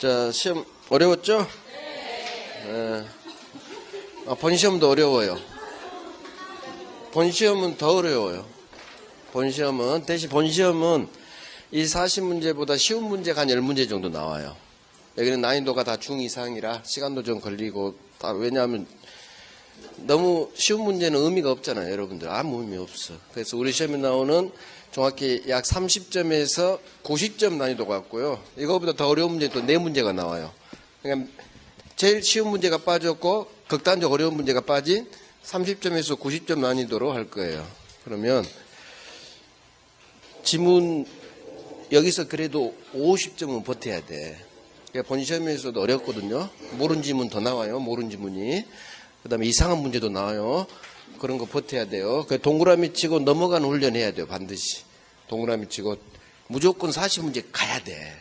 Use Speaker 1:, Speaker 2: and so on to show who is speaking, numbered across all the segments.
Speaker 1: 자, 시험 어려웠죠? 본 시험도 어려워요. 본 시험은 더 어려워요. 대신 본 시험은 이 40문제보다 쉬운 문제가 한 10문제 정도 나와요. 여기는 난이도가 다 중 이상이라 시간도 좀 걸리고, 왜냐하면 너무 쉬운 문제는 의미가 없잖아요, 여러분들. 아무 의미 없어. 그래서 우리 시험에 나오는 정확히 약 30점에서 90점 난이도 같고요. 이거보다 더 어려운 문제 또 4문제가 나와요. 그러니까 제일 쉬운 문제가 빠졌고 극단적 어려운 문제가 빠진 30점에서 90점 난이도로 할 거예요. 그러면 지문 여기서 그래도 50점은 버텨야 돼. 그러니까 본 시험에서도 어렵거든요. 모르는 지문 더 나와요. 모르는 지문이. 그 다음에 이상한 문제도 나와요. 그런 거 버텨야 돼요. 동그라미 치고 넘어가는 훈련 해야 돼요. 반드시. 동그라미 치고 무조건 40문제 가야 돼.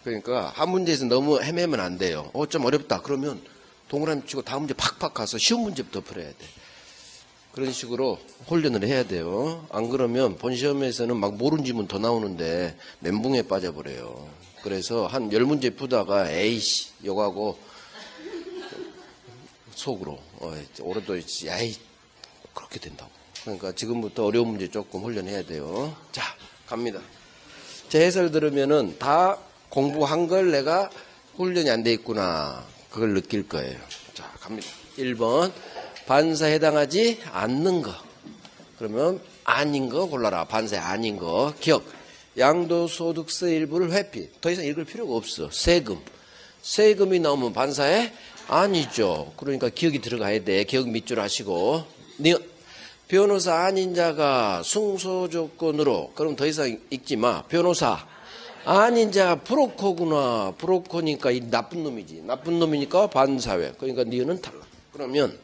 Speaker 1: 그러니까 한 문제에서 너무 헤매면 안 돼요. 좀 어렵다. 그러면 동그라미 치고 다음 문제 팍팍 가서 쉬운 문제부터 풀어야 돼. 그런 식으로 훈련을 해야 돼요. 안 그러면 본 시험에서는 막 모르는 지문 더 나오는데 멘붕에 빠져버려요. 그래서 한 10문제 푸다가 에이씨 요거하고 속으로 오늘도 야이 그렇게 된다고. 그러니까 지금부터 어려운 문제 조금 훈련해야 돼요. 자, 갑니다. 제 해설 들으면은 다 공부한 걸 내가 훈련이 안 돼 있구나. 그걸 느낄 거예요. 자, 갑니다. 1번. 반사에 해당하지 않는 거. 그러면 아닌 거 골라라. 반사에 아닌 거. 기억. 양도소득세 일부를 회피. 더 이상 읽을 필요가 없어. 세금. 세금이 나오면 반사에 아니죠. 그러니까 기억이 들어가야 돼. 기억 밑줄 하시고. 변호사 아닌 자가 승소조건으로. 그럼 더 이상 읽지 마. 변호사 아닌 자 브로커구나. 브로커니까 이 나쁜 놈이지. 나쁜 놈이니까 반사회. 그러니까 니은은 탈락. 그러면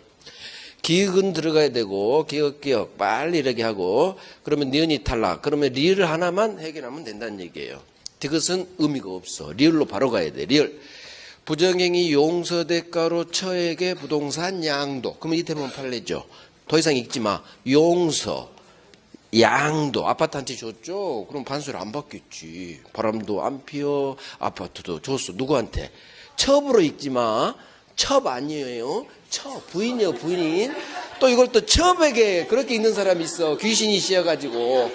Speaker 1: 기억은 들어가야 되고 기억 빨리 이렇게 하고 그러면 니은이 탈락. 그러면 리을 하나만 해결하면 된다는 얘기예요. 이것은 의미가 없어. 리을로 바로 가야 돼. 리을. 부정행위 용서대가로 처에게 부동산 양도. 그러면 이 대목은 판례죠. 더 이상 읽지 마. 용서, 양도. 아파트한테 줬죠? 그럼 반수를 안 받겠지. 바람도 안 피워. 아파트도 줬어. 누구한테? 첩으로 읽지 마. 첩 아니에요. 첩. 부인이요, 부인. 또 이걸 또 첩에게 그렇게 읽는 사람이 있어. 귀신이 씌어가지고.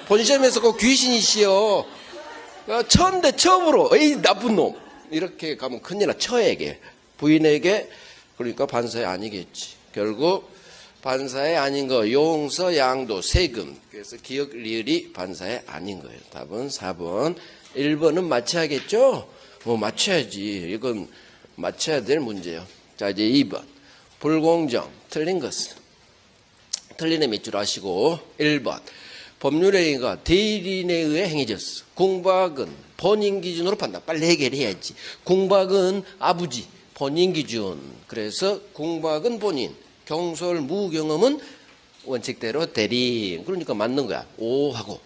Speaker 1: 본시험에서 꼭 귀신이 씌어. 처인데 첩으로. 에이, 나쁜 놈. 이렇게 가면 큰일 나. 처에게. 부인에게. 그러니까 반사에 아니겠지. 결국 반사에 아닌 거. 용서, 양도, 세금. 그래서 기억, 리을이 반사에 아닌 거예요. 답은 4번. 1번은 맞춰야겠죠? 맞춰야지. 이건 맞춰야 될 문제예요. 자, 이제 2번. 불공정. 틀린 것은. 틀린에 밑줄 하시고. 1번. 법률행위가 대리인에 의해 행해졌어. 공박은 본인 기준으로 판단. 빨리 해결해야지. 공박은 아버지. 본인 기준. 그래서 공박은 본인. 경솔 무경험은 원칙대로 대리인. 그러니까 맞는 거야. 5하고.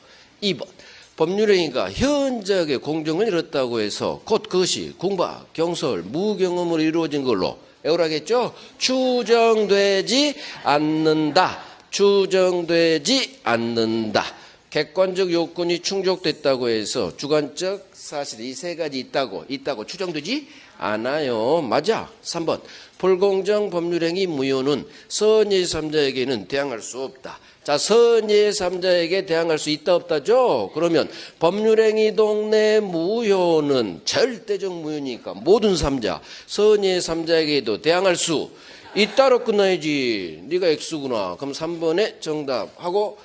Speaker 1: 2번. 법률행위가 현저하게 공정을 이뤘다고 해서 곧 그것이 공박, 경솔, 무경험으로 이루어진 걸로 애월하겠죠? 추정되지 않는다. 추정되지 않는다. 객관적 요건이 충족됐다고 해서 주관적 사실 이 세 가지 있다고 추정되지 않아요. 맞아. 3번. 불공정 법률행위 무효는 선의 3자에게는 대항할 수 없다. 자, 선의 3자에게 대항할 수 있다 없다죠? 그러면 법률행위 동내 무효는 절대적 무효니까 모든 3자, 선의 3자에게도 대항할 수 있다로 끝나야지. 네가 X구나. 그럼 3번에 정답하고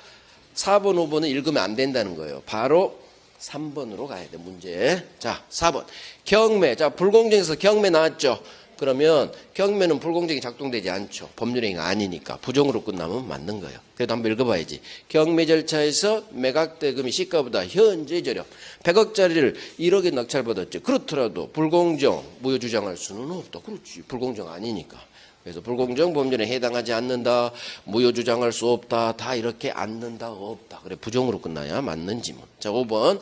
Speaker 1: 4번, 5번은 읽으면 안 된다는 거예요. 바로 3번으로 가야 돼, 문제. 자, 4번. 경매. 자, 불공정에서 경매 나왔죠? 그러면 경매는 불공정이 작동되지 않죠. 법률행위가 아니니까. 부정으로 끝나면 맞는 거예요. 그래도 한번 읽어봐야지. 경매 절차에서 매각대금이 시가보다 현재 저렴. 100억짜리를 1억에 낙찰받았죠. 그렇더라도 불공정, 무효 주장할 수는 없다. 그렇지. 불공정 아니니까. 그래서 불공정 법률에 해당하지 않는다. 무효 주장할 수 없다. 다 이렇게 않는다. 없다. 그래 부정으로 끝나야 맞는 지문. 자, 5번.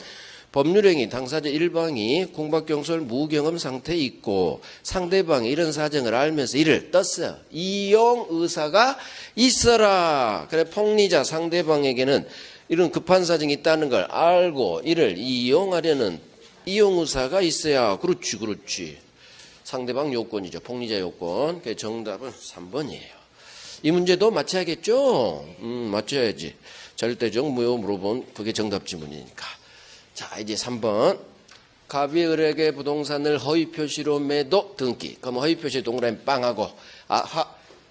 Speaker 1: 법률행위 당사자 일방이 공박경솔 무경험 상태에 있고 상대방이 이런 사정을 알면서 이를 떴어요. 이용 의사가 있어라. 그래 폭리자 상대방에게는 이런 급한 사정이 있다는 걸 알고 이를 이용하려는 이용의사가 있어야. 그렇지, 그렇지. 상대방 요건이죠. 복리자 요건. 그래서 정답은 3번이에요. 이 문제도 맞춰야겠죠? 맞춰야지. 절대적 무효 물어본 그게 정답 지문이니까. 자, 이제 3번. 갑이 을에게 부동산을 허위 표시로 매도 등기. 그럼 허위 표시 동그라미 빵하고, 아하,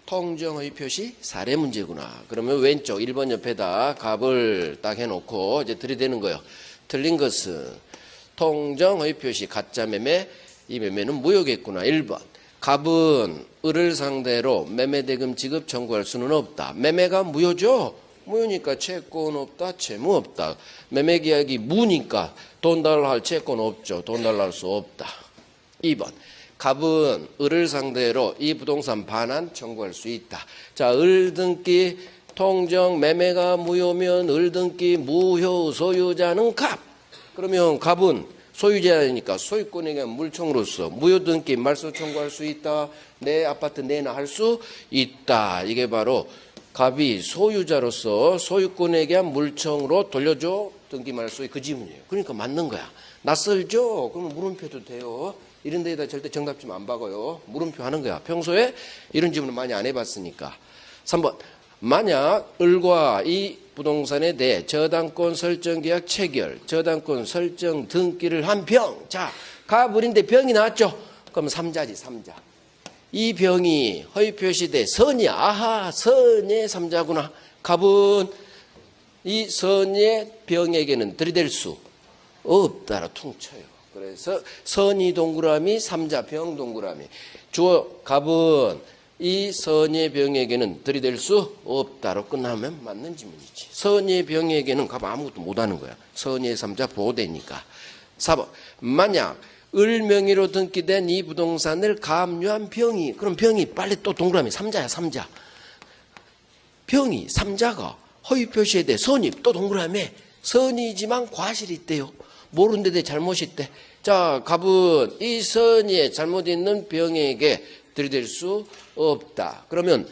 Speaker 1: 통정 허위 표시 사례 문제구나. 그러면 왼쪽 1번 옆에다 갑을 딱 해놓고 이제 들이대는 거예요. 틀린 것은 통정 허위 표시 가짜 매매, 이 매매는 무효겠구나. 1번. 갑은 을을 상대로 매매 대금 지급 청구할 수는 없다. 매매가 무효죠? 무효니까 채권 없다, 채무 없다. 매매 계약이 무니까 돈 달라 할 채권 없죠. 돈 달라 할 수 없다. 2번. 갑은 을을 상대로 이 부동산 반환 청구할 수 있다. 자, 을 등기 통정 매매가 무효면 을 등기 무효 소유자는 갑. 그러면 갑은 소유자니까 소유권에게 물청으로서 무효 등기 말소 청구할 수 있다. 내 아파트 내놔 할 수 있다. 이게 바로 갑이 소유자로서 소유권에게 한 물청으로 돌려줘 등기 말소의 그 지문이에요. 그러니까 맞는 거야. 낯설죠? 그러면 물음표도 돼요. 이런 데에다 절대 정답 좀 안 박아요. 물음표 하는 거야. 평소에 이런 질문을 많이 안 해봤으니까. 3번. 만약 을과 이 부동산에 대해 저당권 설정 계약 체결, 저당권 설정 등기를 한 병. 자, 갑을인데 병이 나왔죠? 그럼 3자지, 3자. 이 병이 허위 표시돼 선이야. 아하, 선의 3자구나. 갑은 이 선의 병에게는 들이댈 수 없다라 퉁쳐요. 그래서 선이 동그라미, 3자 병 동그라미. 주어 갑은 이 선의 병에게는 들이댈 수 없다로 끝나면 맞는 지문이지. 선의 병에게는 갑 아무것도 못하는 거야. 선의 3자 보호되니까. 4번. 만약 을 명의로 등기된 이 부동산을 감유한 병이, 그럼 병이 빨리 또 동그라미 3자야, 3자. 병이 3자가 허위 표시에 대해 선이 또 동그라미 선이지만 과실이 있대요. 모르는데 잘못이 있대. 자, 갑은 이 선의에 잘못 있는 병에게 들이댈 수 없다. 그러면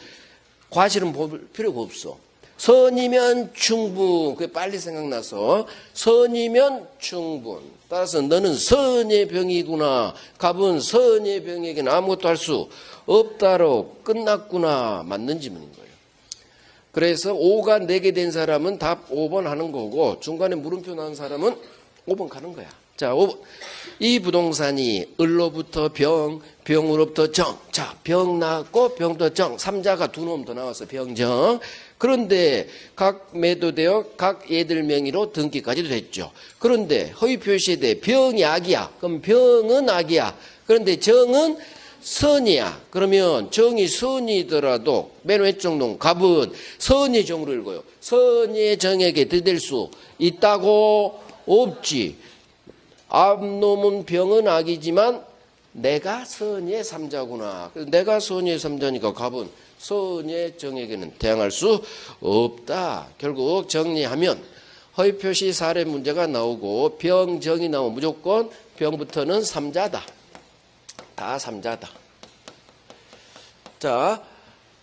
Speaker 1: 과실은 볼 필요가 없어. 선이면 충분. 그게 빨리 생각나서 선이면 충분. 따라서 너는 선의 병이구나. 갑은 선의 병에게는 아무것도 할 수 없다로 끝났구나. 맞는 지문인 거예요. 그래서 5가 4개 된 사람은 답 5번 하는 거고 중간에 물음표 나온 사람은 5번 가는 거야. 자, 5번. 이 부동산이 을로부터 병, 병으로부터 정. 자, 병 나왔고 병부터 정. 3자가 두 놈 더 나왔어. 병정. 그런데 각 매도되어 각 얘들 명의로 등기까지도 됐죠. 그런데 허위 표시에 대해 병이 악이야. 그럼 병은 악이야. 그런데 정은 선이야. 그러면 정이 선이더라도 맨 왼쪽 놈 갑은 선의 정으로 읽어요. 선의 정에게 들이댈 수 있다고? 없지. 앞놈은 병은 악이지만 내가 선의 3자구나. 내가 선의 3자니까 갑은 선의 정에게는 대항할 수 없다. 결국 정리하면 허위 표시 사례 문제가 나오고 병정이 나오면 무조건 병부터는 3자다. 다 3자다. 자,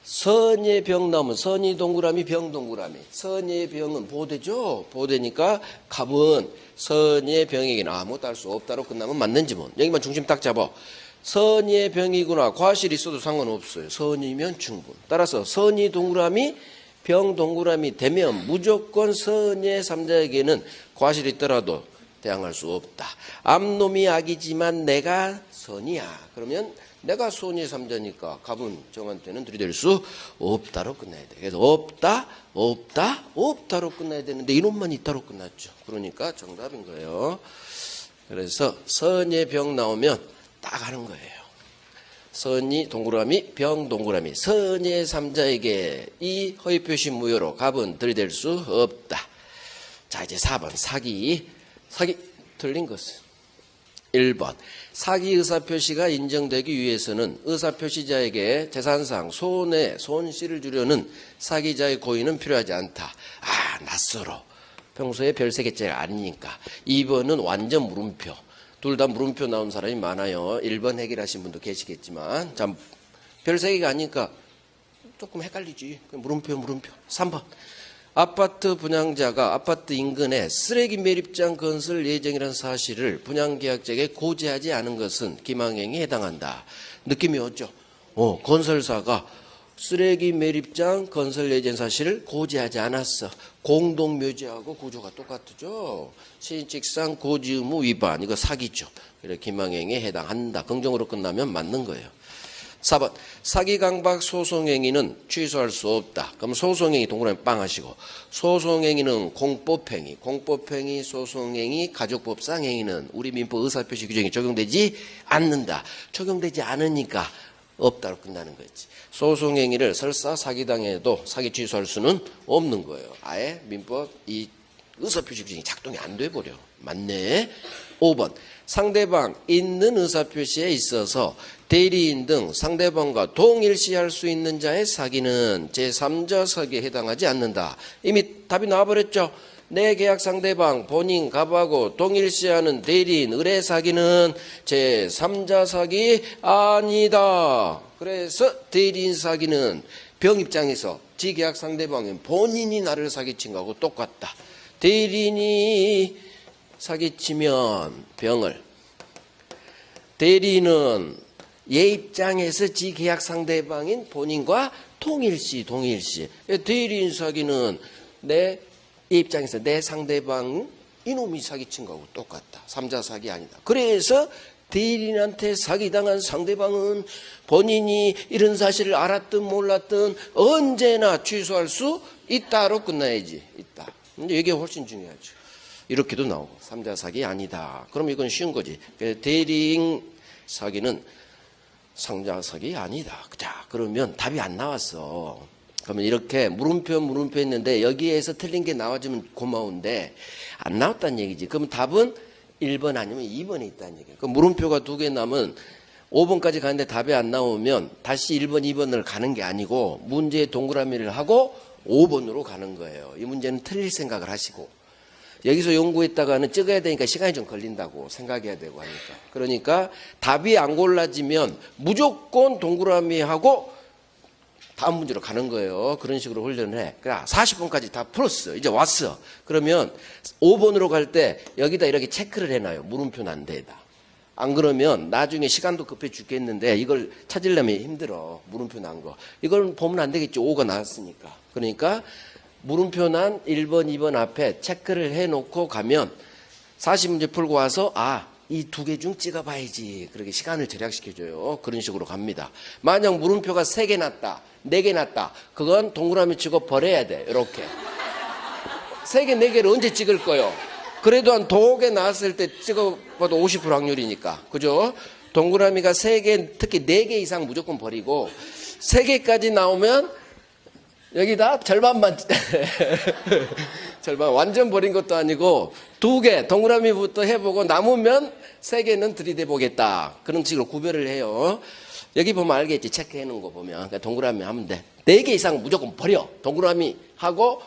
Speaker 1: 선의 병 나오면 선이 동그라미 병 동그라미. 선의 병은 보호되죠. 보호되니까 갑은 선의 병에게는 아무것도 할 수 없다로 끝나면 맞는 지문. 여기만 중심 딱 잡아. 선의 병이구나. 과실이 있어도 상관없어요. 선이면 충분. 따라서 선이 동그라미 병 동그라미 되면 무조건 선의 3자에게는 과실이 있더라도 대항할 수 없다. 앞놈이 악이지만 내가 선이야. 그러면 내가 선의 3자니까 갑은 정한테는 들이댈 수 없다로 끝나야 돼. 그래서 없다, 없다, 없다로 끝나야 되는데 이놈만 있다로 끝났죠. 그러니까 정답인 거예요. 그래서 선의 병 나오면 딱 하는 거예요. 선이 동그라미, 병 동그라미. 선의 3자에게 이 허위 표시 무효로 갑은 들이댈 수 없다. 자, 이제 4번 사기. 사기 틀린 것은 1번. 사기 의사표시가 인정되기 위해서는 의사표시자에게 재산상 손실을 주려는 사기자의 고의는 필요하지 않다. 아, 낯설어. 평소에 별 3개짜리 아니니까. 2번은 완전 물음표. 둘 다 물음표 나온 사람이 많아요. 1번 해결하신 분도 계시겠지만. 자, 별 3개가 아니니까 조금 헷갈리지. 물음표. 3번. 아파트 분양자가 아파트 인근에 쓰레기 매립장 건설 예정이라는 사실을 분양계약자에게 고지하지 않은 것은 기망행위에 해당한다. 느낌이 오죠? 건설사가 쓰레기 매립장 건설 예정 사실을 고지하지 않았어. 공동묘지하고 구조가 똑같죠. 신칙상 고지 의무 위반, 이거 사기죠. 그래 기망행위에 해당한다. 긍정으로 끝나면 맞는 거예요. 4번 사기 강박 소송행위는 취소할 수 없다. 그럼 소송행위 동그라미 빵 하시고, 소송행위는 공법행위, 공법행위, 소송행위, 가족법상 행위는 우리 민법 의사표시 규정이 적용되지 않는다. 적용되지 않으니까 없다로 끝나는 거지. 소송행위를 설사 사기당해도 사기 취소할 수는 없는 거예요. 아예 민법 이 의사표시 규정이 작동이 안 돼버려. 맞네. 5번 상대방 있는 의사표시에 있어서 대리인 등 상대방과 동일시할 수 있는 자의 사기는 제3자 사기에 해당하지 않는다. 이미 답이 나와버렸죠. 내 계약 상대방 본인 갑하고 동일시하는 대리인 의뢰 사기는 제3자 사기 아니다. 그래서 대리인 사기는 병 입장에서 지 계약 상대방은 본인이 나를 사기친 거하고 똑같다. 대리인이 사기치면 병을, 대리인은 얘 입장에서 지 계약 상대방인 본인과 동일시. 대리인 사기는 내 입장에서 내 상대방 이놈이 사기친 거하고 똑같다. 3자 사기 아니다. 그래서 대리인한테 사기당한 상대방은 본인이 이런 사실을 알았든 몰랐든 언제나 취소할 수 있다로 끝나야지. 있다. 근데 이게 훨씬 중요하죠. 이렇게도 나오고 3자 사기 아니다. 그럼 이건 쉬운 거지. 대리인 사기는 3자 사기 아니다. 자, 그러면 답이 안 나왔어. 그러면 이렇게 물음표 했는데 여기에서 틀린 게 나와주면 고마운데 안 나왔다는 얘기지. 그럼 답은 1번 아니면 2번에 있다는 얘기예요. 그럼 물음표가 2개 나면 5번까지 가는데 답이 안 나오면 다시 1번, 2번을 가는 게 아니고 문제의 동그라미를 하고 5번으로 가는 거예요. 이 문제는 틀릴 생각을 하시고, 여기서 연구했다가는 찍어야 되니까 시간이 좀 걸린다고 생각해야 되고 하니까. 그러니까 답이 안 골라지면 무조건 동그라미하고 다음 문제로 가는 거예요. 그런 식으로 훈련을 해. 그러니까 40번까지 다 풀었어. 이제 왔어. 그러면 5번으로 갈 때 여기다 이렇게 체크를 해놔요. 물음표 난 데에다. 안 그러면 나중에 시간도 급해 죽겠는데 이걸 찾으려면 힘들어. 물음표 난 거. 이걸 보면 안 되겠지. 5가 나왔으니까. 그러니까 물음표 난 1번, 2번 앞에 체크를 해놓고 가면 40문제 풀고 와서 이 2개 중 찍어봐야지. 그렇게 시간을 절약시켜줘요. 그런 식으로 갑니다. 만약 물음표가 3개 났다, 4개 났다. 그건 동그라미 치고 버려야 돼. 이렇게. 3개, 4개를 언제 찍을 거요? 그래도 한 2개 나왔을 때 찍어봐도 50% 확률이니까. 그죠? 동그라미가 3개, 특히 4개 이상 무조건 버리고 3개까지 나오면 여기다 절반만 절반 완전 버린 것도 아니고 2개 동그라미부터 해보고 남으면 3개는 들이대 보겠다. 그런 식으로 구별을 해요. 여기 보면 알겠지. 체크해 놓은 거 보면. 그러니까 동그라미 하면 돼. 4개 이상 무조건 버려. 동그라미 하고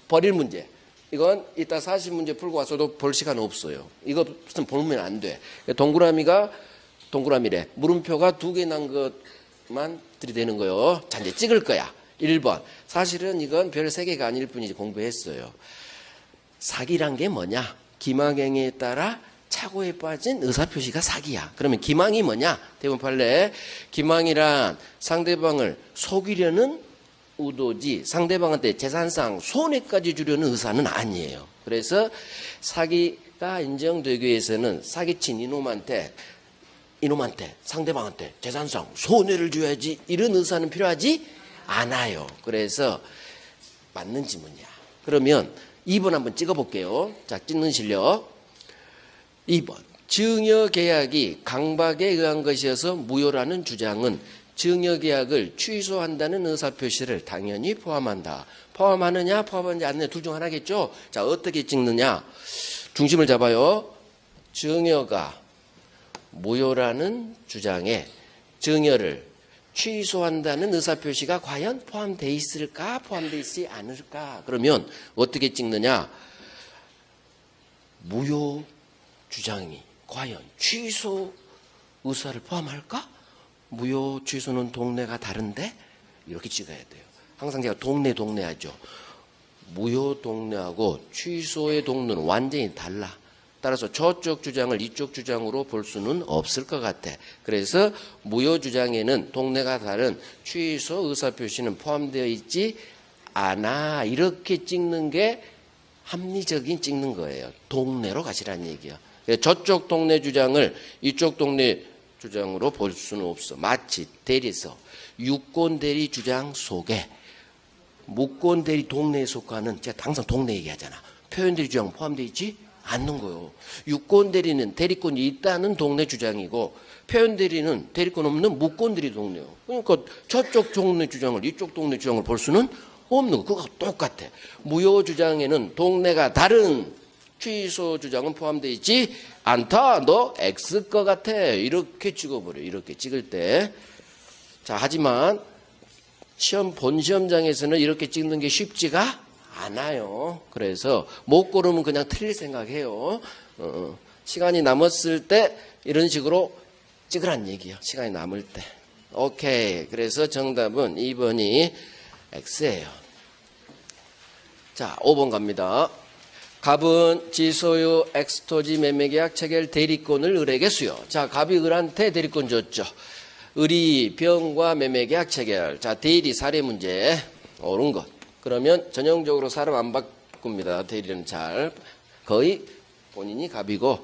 Speaker 1: 버릴 문제. 이건 이따 40문제 풀고 와서도 볼 시간 없어요. 이거 무슨 보면 안 돼. 동그라미가 동그라미래. 물음표가 2개 난 것만 들이대는 거요. 자, 이제 찍을 거야. 1번. 사실은 이건 별 3개가 아닐 뿐이지 공부했어요. 사기란 게 뭐냐? 기망행위에 따라 착오에 빠진 의사표시가 사기야. 그러면 기망이 뭐냐? 대본 판례. 기망이란 상대방을 속이려는 의도지 상대방한테 재산상 손해까지 주려는 의사는 아니에요. 그래서 사기가 인정되기 위해서는 사기친 이놈한테 상대방한테 재산상 손해를 줘야지 이런 의사는 필요하지 않아요. 그래서 맞는 지문이야. 그러면 2번 한번 찍어볼게요. 자, 찍는 실력. 2번. 증여계약이 강박에 의한 것이어서 무효라는 주장은 증여계약을 취소한다는 의사표시를 당연히 포함한다. 포함하느냐 포함하지 않느냐 둘 중 하나겠죠. 자, 어떻게 찍느냐. 중심을 잡아요. 증여가 무효라는 주장에 증여를 취소한다는 의사표시가 과연 포함되어 있을까 포함되어 있지 않을까. 그러면 어떻게 찍느냐. 무효 주장이 과연 취소 의사를 포함할까? 무효 취소는 동네가 다른데? 이렇게 찍어야 돼요. 항상 제가 동네 하죠. 무효 동네하고 취소의 동네는 완전히 달라. 따라서 저쪽 주장을 이쪽 주장으로 볼 수는 없을 것 같아. 그래서 무효 주장에는 동네가 다른 취소 의사표시는 포함되어 있지 않아. 이렇게 찍는 게 합리적인 찍는 거예요. 동네로 가시라는 얘기야. 저쪽 동네 주장을 이쪽 동네 주장으로 볼 수는 없어. 마치 대리서 유권 대리 주장 속에 무권 대리 동네에 속하는, 제가 항상 동네 얘기하잖아. 표현 대리 주장 포함되어 있지 않는 거요. 유권 대리는 대리권이 있다는 동네 주장이고 표현 대리는 대리권 없는 무권 대리 동네요. 그러니까 저쪽 동네 주장을 이쪽 동네 주장을 볼 수는 없는 거. 그거 똑같아. 무효 주장에는 동네가 다른 취소 주장은 포함되어 있지 않다. 너 X 거 같아. 이렇게 찍어버려. 이렇게 찍을 때. 자, 하지만 본 시험장에서는 이렇게 찍는 게 쉽지가 않아요. 그래서 못 고르면 그냥 틀릴 생각해요. 시간이 남았을 때 이런 식으로 찍으란 얘기야. 시간이 남을 때. 오케이. 그래서 정답은 2번이 X예요. 자, 5번 갑니다. 갑은 지소유 엑스토지 매매계약 체결 대리권을 을에게 수여. 자, 갑이 을한테 대리권 줬죠. 을이 병과 매매계약 체결. 자, 대리 사례 문제. 옳은 것. 그러면 전형적으로 사람 안 바꿉니다. 대리는 잘. 거의 본인이 갑이고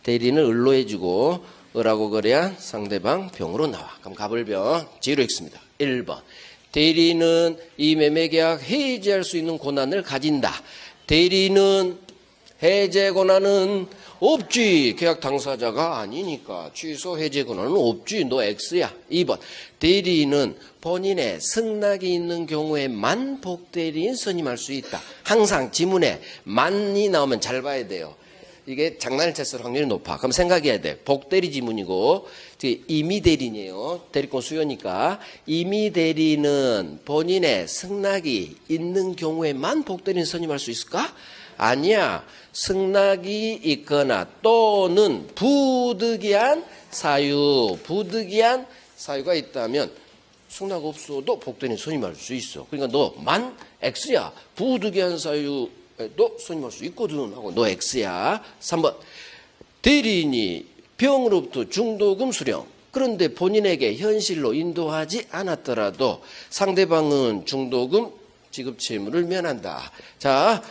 Speaker 1: 대리는 을로 해주고 을하고 거래한 상대방 병으로 나와. 그럼 갑을 병. 지로 읽습니다. 1번. 대리는 이 매매계약 해지할 수 있는 권한을 가진다. 대리는 해제 권한은 없지. 계약 당사자가 아니니까 취소 해제 권한은 없지. 너 X야. 2번. 대리인은 본인의 승낙이 있는 경우에만 복대리인 선임할 수 있다. 항상 지문에 만이 나오면 잘 봐야 돼요. 이게 장난을 쳤을 확률이 높아. 그럼 생각해야 돼. 복대리 지문이고 임의 대리인이에요. 대리권 수요니까. 임의 대리는 본인의 승낙이 있는 경우에만 복대리인 선임할 수 있을까? 아니야. 승낙이 있거나 또는 부득이한 사유가 있다면 승낙 없어도 복대리인 선임할 수 있어. 그러니까 너 만 X야. 부득이한 사유에도 선임할 수 있거든 하고 너 X야. 3번. 대리인이 병으로부터 중도금 수령. 그런데 본인에게 현실로 인도하지 않았더라도 상대방은 중도금 지급 채무를 면한다. 자,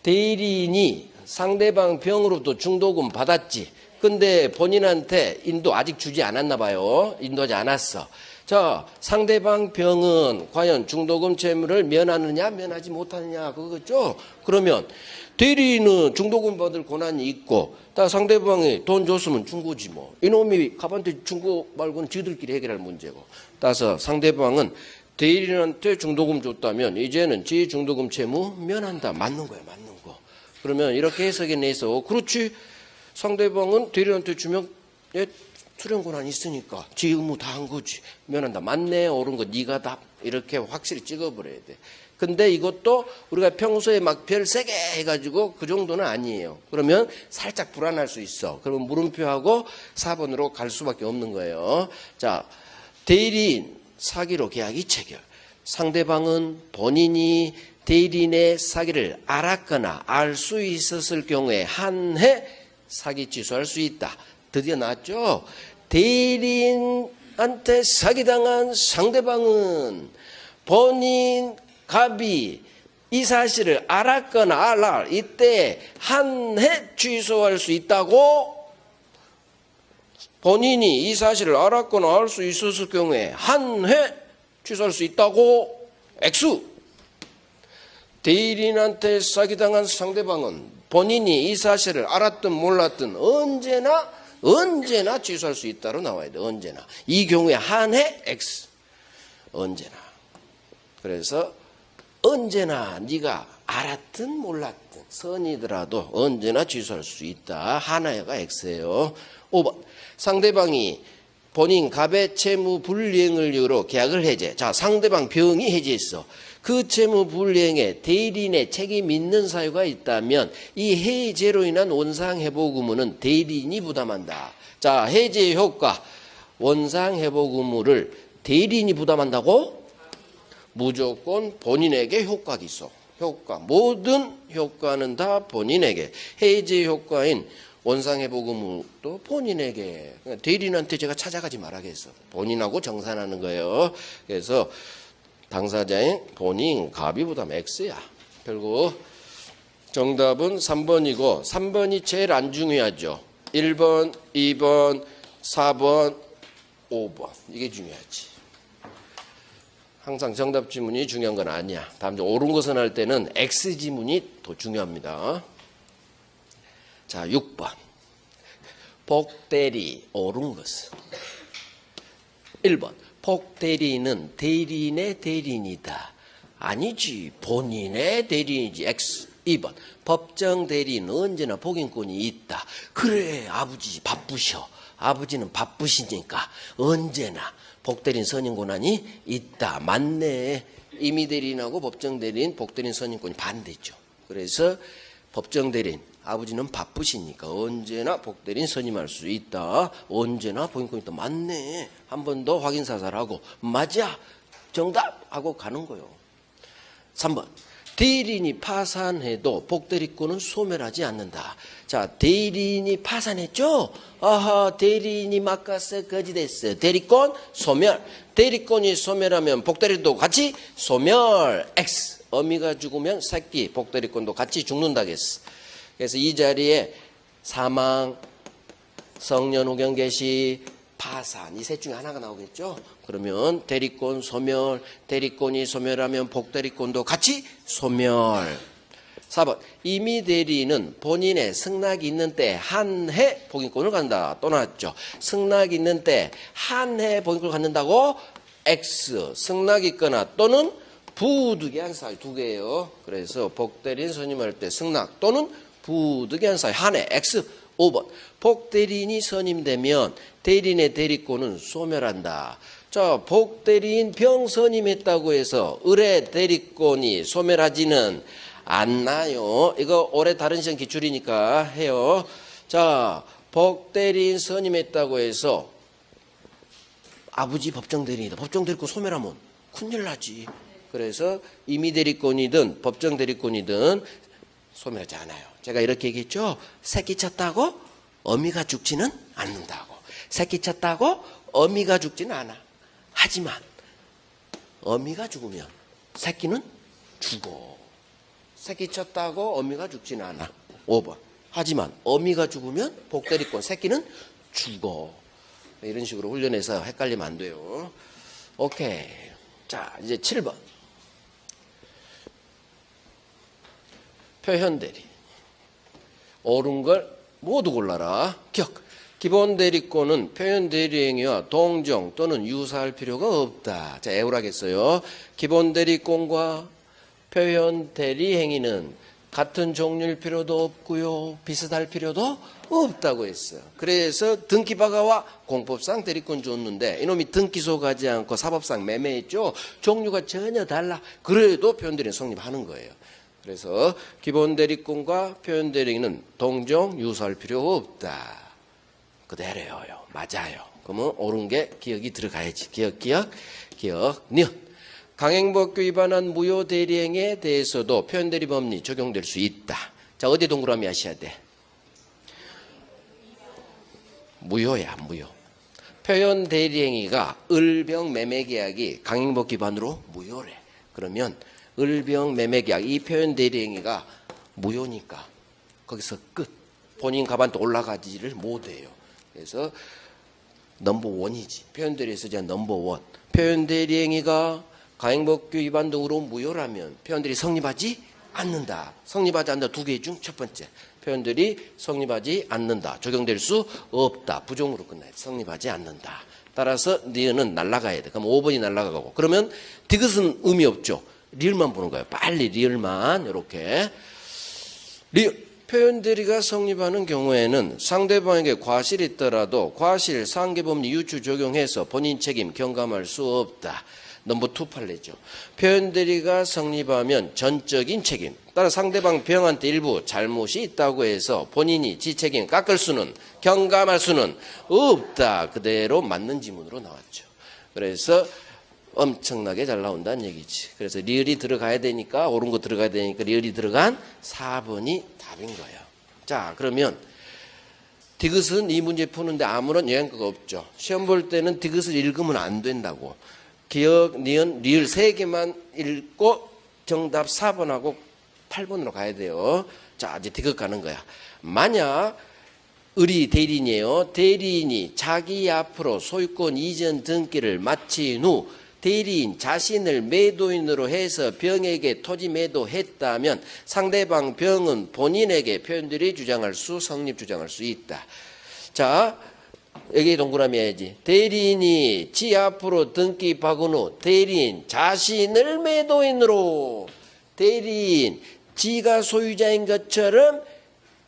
Speaker 1: 대리인이 상대방 병으로부터 중도금 받았지. 근데 본인한테 인도 아직 주지 않았나 봐요. 인도하지 않았어. 자, 상대방 병은 과연 중도금 채무를 면하느냐 면하지 못하느냐 그거죠. 그러면 대리인은 중도금 받을 권한이 있고 다 상대방이 돈 줬으면 준 거지 뭐. 이놈이 갑한테 준 거 말고는 지들끼리 해결할 문제고. 따라서 상대방은 대리인한테 중도금 줬다면 이제는 지 중도금 채무 면한다. 맞는 거야. 맞는 거. 그러면 이렇게 해석해 내서 그렇지. 상대방은 대리인한테 주면 수령 권한이 있으니까 지 의무 다 한 거지. 면한다. 맞네. 옳은 거 네가 답. 이렇게 확실히 찍어버려야 돼. 근데 이것도 우리가 평소에 막 별 세게 해가지고 그 정도는 아니에요. 그러면 살짝 불안할 수 있어. 그러면 물음표하고 4번으로 갈 수밖에 없는 거예요. 자, 대리인 사기로 계약이 체결. 상대방은 본인이 대리인의 사기를 알았거나 알 수 있었을 경우에 한해 사기 취소할 수 있다. 드디어 나왔죠? 대리인한테 사기당한 상대방은 본인 갑이 이 사실을 알았거나 이때 한해 취소할 수 있다고. 본인이 이 사실을 알았거나 알 수 있었을 경우에 한해 취소할 수 있다고. X. 대리인한테 사기당한 상대방은 본인이 이 사실을 알았든 몰랐든 언제나 취소할 수 있다로 나와야 돼. 언제나. 이 경우에 한해 X. 언제나. 그래서 언제나 네가 알았든 몰랐든 선이더라도 언제나 취소할 수 있다. 하나가 X예요. 5번. 상대방이 본인 갑의 채무 불이행을 이유로 계약을 해제. 자, 상대방 병이 해제했어. 그 채무 불이행에 대리인의 책임 있는 사유가 있다면 이 해제로 인한 원상회복 의무는 대리인이 부담한다. 자, 해제 효과 원상회복 의무를 대리인이 부담한다고? 무조건 본인에게 효과가 있어. 효과, 모든 효과는 다 본인에게. 해이지의 효과인 원상회복 의무도 본인에게. 그러니까 대리인한테 제가 찾아가지 말아야겠어. 본인하고 정산하는 거예요. 그래서 당사자인 본인 가비부담 X야. 결국 정답은 3번이고 3번이 제일 안 중요하죠. 1번, 2번, 4번, 5번 이게 중요하지. 항상 정답 지문이 중요한 건 아니야. 다음 주 옳은 것은 할 때는 X 지문이 더 중요합니다. 자, 6번. 복대리 옳은 것은 1번. 복대리는 대리인의 대리인이다. 아니지. 본인의 대리인이지. X. 2번. 법정 대리인은 언제나 복인권이 있다. 그래. 아버지 바쁘셔. 아버지는 바쁘시니까 언제나 복대리인 선임 권한이 있다. 맞네. 임의 대리인하고 법정 대리인, 복대리인 선임권이 반대죠. 그래서 법정 대리인 아버지는 바쁘시니까 언제나 복대리인 선임할 수 있다. 언제나 복인권이 있다. 맞네. 한 번 더 확인 사살하고 맞아. 정답 하고 가는 거요. 3번. 대리인이 파산해도 복대리권은 소멸하지 않는다. 자, 대리인이 파산했죠? 아하, 대리인이 막가서 거지됐어. 대리권 소멸. 대리권이 소멸하면 복대리도 같이 소멸. X. 어미가 죽으면 새끼 복대리권도 같이 죽는다겠어. 그래서 이 자리에 사망, 성년후견 개시, 파산 이 셋 중에 하나가 나오겠죠. 그러면 대리권 소멸, 대리권이 소멸하면 복대리권도 같이 소멸. 4번. 임의 대리인은 본인의 승낙이 있는 때 한 해 복인권을 갖는다. 또 나왔죠. 승낙이 있는 때 한 해 복인권을 갖는다고 X. 승낙이 있거나 또는 부득이한 사유 두 개예요. 그래서 복대리인 선임할 때 승낙 또는 부득이한 사유 한 해 X. 5번. 복대리인이 선임되면 대리인의 대리권은 소멸한다. 자, 복대리인 병 선임했다고 해서 의뢰 대리권이 소멸하지는 않나요? 이거 올해 다른 시험 기출이니까 해요. 자, 복대리인 선임했다고 해서 아버지 법정대리인이다. 법정대리권 소멸하면 큰일 나지. 그래서 임의 대리권이든 법정 대리권이든 소멸하지 않아요. 제가 이렇게 얘기했죠. 새끼 쳤다고 어미가 죽지는 않는다고. 새끼 쳤다고 어미가 죽지는 않아. 하지만 어미가 죽으면 새끼는 죽어. 새끼 쳤다고 어미가 죽지는 않아. 5번. 하지만 어미가 죽으면 복대리권 새끼는 죽어. 이런 식으로 훈련해서 헷갈리면 안 돼요. 오케이. 자, 이제 7번. 표현대리. 옳은 걸 모두 골라라. 기억. 기본 대리권은 표현 대리행위와 동정 또는 유사할 필요가 없다. 자, 애우라겠어요. 기본 대리권과 표현 대리행위는 같은 종류일 필요도 없고요. 비슷할 필요도 없다고 했어요. 그래서 등기바가와 공법상 대리권 줬는데 이놈이 등기소 가지 않고 사법상 매매했죠. 종류가 전혀 달라. 그래도 표현 대리는 성립하는 거예요. 그래서 기본 대리권과 표현 대리는 동정 유사할 필요 없다. 그대로요. 맞아요. 그러면 옳은 게 기억이 들어가야지. 기억, 니은. 강행법규 위반한 무효 대리행위에 대해서도 표현 대리 법리 적용될 수 있다. 자, 어디 동그라미 하셔야 돼? 무효야, 무효. 표현 대리행위가 을병 매매계약이 강행법 위반으로 무효래. 그러면 을병 매매계약 이 표현 대리행위가 무효니까 거기서 끝. 본인 가반도 올라가지를 못해요. 그래서 넘버원이지. 표현 대리에 쓰지 않은 넘버원. 표현 대리행위가 강행법규 위반 등으로 무효라면 표현 대리 성립하지 않는다. 성립하지 않는다. 두 개 중 첫 번째. 표현 대리 성립하지 않는다. 적용될 수 없다. 부정으로 끝나야 돼. 성립하지 않는다. 따라서 니은은 날라가야 돼. 그럼 5번이 날라가고. 그러면 디귿은 의미 없죠. 리을만 보는 거예요. 빨리 리을만 이렇게. 리을. 표현 대리가 성립하는 경우에는 상대방에게 과실이 있더라도 과실, 상계법리 유추 적용해서 본인 책임 경감할 수 없다. 넘버 2 판례죠. 표현 대리가 성립하면 전적인 책임. 따라 상대방 병한테 일부 잘못이 있다고 해서 본인이 지 책임 깎을 수는 경감할 수는 없다. 그대로 맞는 지문으로 나왔죠. 그래서 엄청나게 잘 나온다는 얘기지. 그래서 리을이 들어가야 되니까, 옳은 거 들어가야 되니까 리을이 들어간 4번이 답인 거예요. 자, 그러면 디귿은 이 문제 푸는데 아무런 영향가 없죠. 시험 볼 때는 디귿을 읽으면 안 된다고. 기역, 니은, 리을 3개만 읽고 정답 4번하고 8번으로 가야 돼요. 자, 이제 디귿 가는 거야. 만약 을이 대리인이에요. 대리인이 자기 앞으로 소유권 이전 등기를 마친 후 대리인 자신을 매도인으로 해서 병에게 토지 매도했다면 상대방 병은 본인에게 표현들이 성립 주장할 수 있다. 자, 여기 동그라미 해야지. 대리인이 지 앞으로 등기 박은 후 대리인 자신을 매도인으로, 대리인 지가 소유자인 것처럼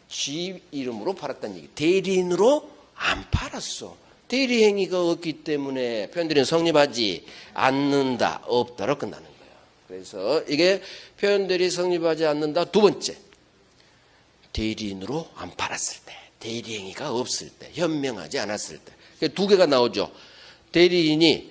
Speaker 1: 지 이름으로 팔았다는 얘기. 대리인으로 안 팔았어. 대리 행위가 없기 때문에 표현들이 성립하지 않는다, 없다로 끝나는 거예요. 그래서 이게 표현들이 성립하지 않는다. 두 번째, 대리인으로 안 팔았을 때, 대리 행위가 없을 때, 현명하지 않았을 때. 두 개가 나오죠. 대리인이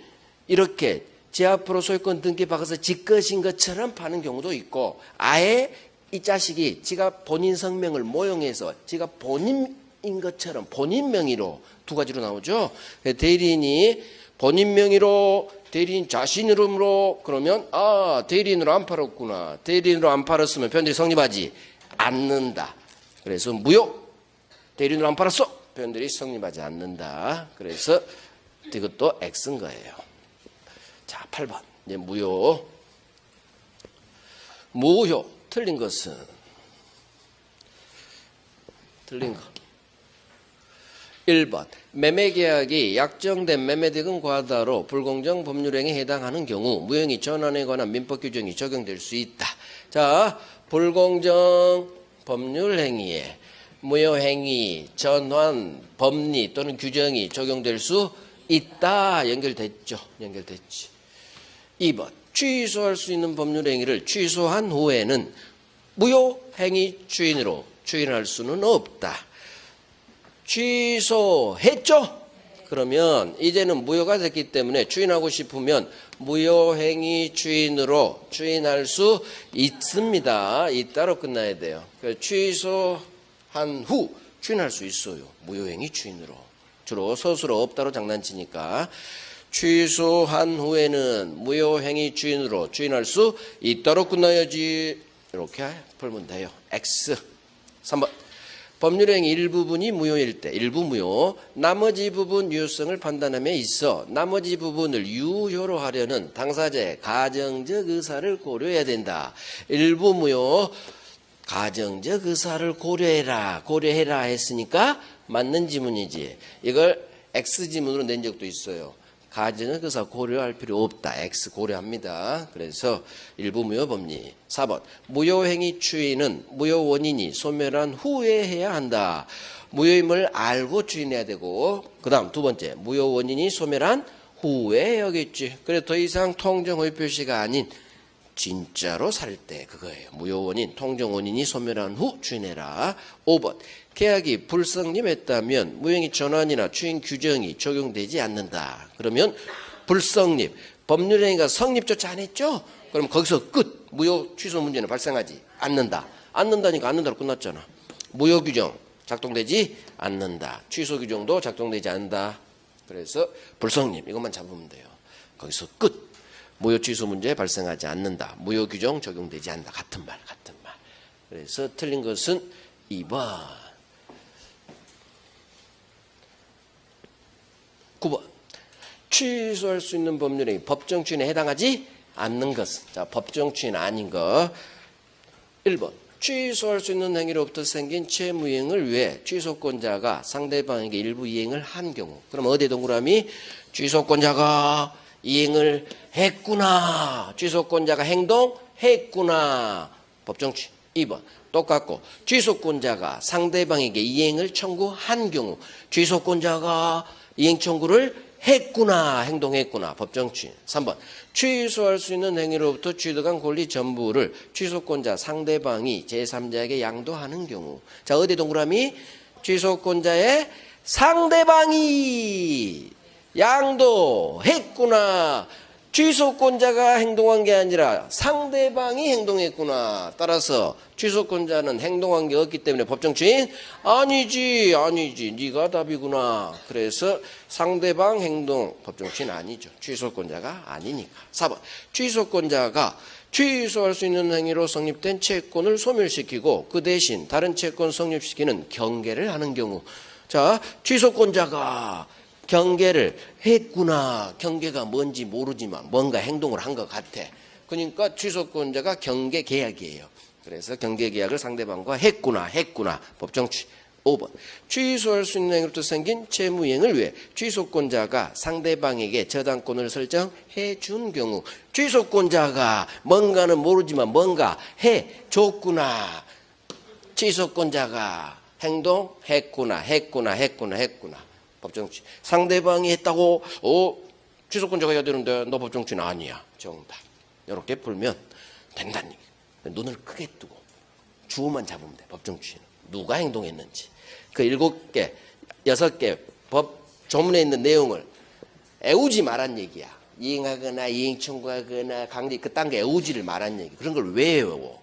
Speaker 1: 이렇게 제 앞으로 소유권 등기 박아서 지 것인 것처럼 파는 경우도 있고, 아예 이 자식이 지가 본인 성명을 모용해서 지가 본인인 것처럼 본인 명의로, 두 가지로 나오죠. 대리인이 본인 명의로, 대리인 자신 이름으로, 그러면 대리인으로 안 팔았구나. 대리인으로 안 팔았으면 표현들이 성립하지 않는다. 그래서 무효. 대리인으로 안 팔았어. 표현들이 성립하지 않는다. 그래서 이것도 X인 거예요. 자, 8번. 이제 무효. 무효. 틀린 것은, 틀린 거. 1번. 매매계약이 약정된 매매대금 과다로 불공정 법률행위에 해당하는 경우 무효행위 전환에 관한 민법 규정이 적용될 수 있다. 자, 불공정 법률행위에 무효행위, 전환, 법리 또는 규정이 적용될 수 있다. 연결됐죠. 연결됐지. 2번. 취소할 수 있는 법률행위를 취소한 후에는 무효행위 추인으로 추인할 수는 없다. 취소했죠? 그러면 이제는 무효가 됐기 때문에 추인하고 싶으면 무효행위 추인으로 추인할 수 있습니다. 있다로 끝나야 돼요. 취소한 후 추인할 수 있어요. 무효행위 추인으로. 주로 서술어 없다로 장난치니까 취소한 후에는 무효행위 추인으로 추인할 수 있다로 끝나야지. 이렇게 풀면 돼요. X. 3번. 법률행위 일부분이 무효일 때, 일부 무효, 나머지 부분 유효성을 판단함에 있어 나머지 부분을 유효로 하려는 당사자의 가정적 의사를 고려해야 된다. 일부 무효, 가정적 의사를 고려해라 했으니까 맞는 지문이지. 이걸 X 지문으로 낸 적도 있어요. 가정적 의사 고려할 필요 없다. X 고려합니다. 그래서 일부 무효 법리. 4번. 무효행위 추인은 무효 원인이 소멸한 후에 해야 한다. 무효임을 알고 추인해야 되고, 그 다음 두 번째. 무효 원인이 소멸한 후에 해야겠지. 그래 더 이상 통정의 표시가 아닌 진짜로 살 때 그거예요. 무효 원인, 통정 원인이 소멸한 후 추인해라. 5번. 계약이 불성립했다면 무효행위 전환이나 추인 규정이 적용되지 않는다. 그러면 불성립, 법률행위가 성립조차 안 했죠? 그럼 거기서 끝. 무효 취소 문제는 발생하지 않는다. 않는다니까 않는다로 끝났잖아. 무효 규정 작동되지 않는다. 취소 규정도 작동되지 않는다. 그래서 불성립 이것만 잡으면 돼요. 거기서 끝. 무효 취소 문제 발생하지 않는다. 무효 규정 적용되지 않는다. 같은 말. 그래서 틀린 것은 2번. 9번. 취소할 수 있는 법률행위 법정 추인에 해당하지 않는 것은, 자, 법정 추인 아닌 거. 1번. 취소할 수 있는 행위로부터 생긴 채무이행을 위해 취소권자가 상대방에게 일부 이행을 한 경우. 그럼 어디 동그라미? 취소권자가 이행을 했구나. 취소권자가 행동했구나. 법정 추인. 2번. 똑같고 취소권자가 상대방에게 이행을 청구한 경우 취소권자가 이행 청구를 했구나. 행동했구나. 법정 추인. 3번. 취소할 수 있는 행위로부터 취득한 권리 전부를 취소권자 상대방이 제3자에게 양도하는 경우. 자, 어디 동그라미? 취소권자의 상대방이 양도했구나. 취소권자가 행동한 게 아니라 상대방이 행동했구나. 따라서 취소권자는 행동한 게 없기 때문에 법정주인 아니지 네가 답이구나. 그래서 상대방 행동 법정주인 아니죠. 취소권자가 아니니까. 4번 취소권자가 취소할 수 있는 행위로 성립된 채권을 소멸시키고 그 대신 다른 채권 성립시키는 경계를 하는 경우. 자, 취소권자가 경계를 했구나. 경계가 뭔지 모르지만 뭔가 행동을 한 것 같아. 그러니까 취소권자가 경계 계약이에요. 그래서 경계 계약을 상대방과 했구나. 법정취. 5번 취소할 수 있는 행위로부터 생긴 채무이행을 위해 취소권자가 상대방에게 저당권을 설정해 준 경우. 취소권자가 뭔가는 모르지만 뭔가 해줬구나. 취소권자가 행동했구나. 법정취. 상대방이 했다고 취소권자가 해야 되는데 너 법정취는 아니야. 정답. 이렇게 풀면 된다는 얘기. 눈을 크게 뜨고 주어만 잡으면 돼. 법정취는 누가 행동했는지. 그 7개, 6개 법 조문에 있는 내용을 애우지 말란 얘기야. 이행하거나 이행 청구하거나 강제 그딴 게 애우지를 말란 얘기. 그런 걸 왜 외워?